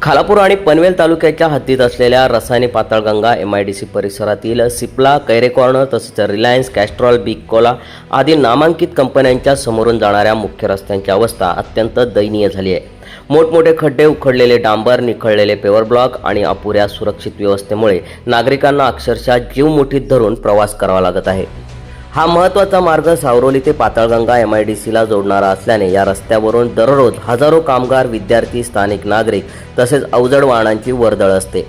खालापूर आणि पनवेल तालुक्याच्या हद्दीत असलेल्या रसायनी पाताळगंगा MIDC परिसरातील सिप्ला, कैरे कॉर्नर तसेच रिलायन्स, कॅस्ट्रॉल, बिग कोला आदी नामांकित कंपन्यांच्या समोरून जाणाऱ्या मुख्य रस्त्यांची अवस्था अत्यंत दयनीय झाली आहे। मोठमोठे खड्डे, उखडलेले डांबर, निखळलेले पेवर ब्लॉक आणि अपुऱ्या सुरक्षित व्यवस्थेमुळे नागरिकांना अक्षरशः जीव मुठीत धरून प्रवास करावा लागत आहे। हा महत्त्वाचा मार्ग सावरोली ते पाताळगंगा MIDCला जोडणारा असल्याने या रस्त्यावरून दररोज हजारो कामगार, विद्यार्थी, स्थानिक नागरिक तसेच अवजड वाहनांची वर्दळ असते।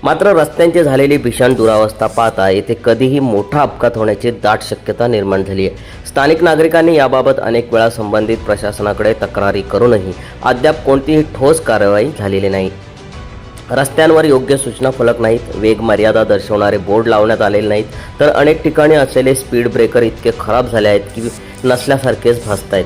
मात्र रस्त्यांची झालेली भीषण दुरावस्था पाहता येथे कधीही मोठा अपघात होण्याची दाट शक्यता निर्माण झाली आहे। स्थानिक नागरिकांनी याबाबत अनेक वेळा संबंधित प्रशासनाकडे तक्रारी करूनही अद्याप कोणतीही ठोस कारवाई झालेली नाही। रस्त्यांवर योग्य सूचना फलक नाहीत, वेग मर्यादा दर्शवणारे बोर्ड लावण्यात आलेले नाहीत, तर अनेक ठिकाणी असलेले स्पीड ब्रेकर इतके खराब झाले आहेत की नसल्यासारखेच भासत आहेत।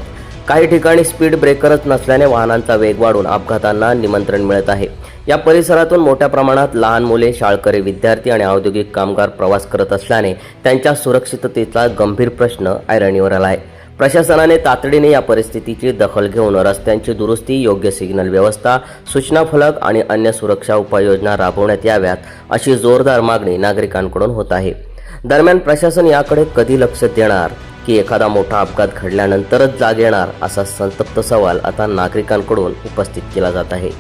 काही ठिकाणी स्पीड ब्रेकरच नसल्याने वाहनांचा वेग वाढून अपघातांना निमंत्रण मिळत आहे। या परिसरातून मोठ्या प्रमाणात लहान मुले, शाळकरी, विद्यार्थी आणि औद्योगिक कामगार प्रवास करत असल्याने त्यांच्या सुरक्षिततेचा गंभीर प्रश्न ऐरणीवर आला आहे। प्रशासनाने तातडीने या परिस्थितीची दखल घेऊन रस्त्यांची दुरुस्ती, योग्य सिग्नल व्यवस्था, सूचना फलक आणि अन्य सुरक्षा उपाययोजना राबवण्यात याव्यात अशी जोरदार मागणी नागरिकांकडून होत आहे। दरम्यान प्रशासन याकडे कधी लक्ष देणार की एखादा मोठा अपघात घडल्यानंतरच जाग येणार असा संतप्त सवाल आता नागरिकांकडून उपस्थित केला जात आहे।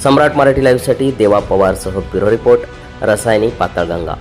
सम्राट मराठी लाईव्हसाठी देवा पवारसह ब्युरो रिपोर्ट, रसायनी पाताळगंगा।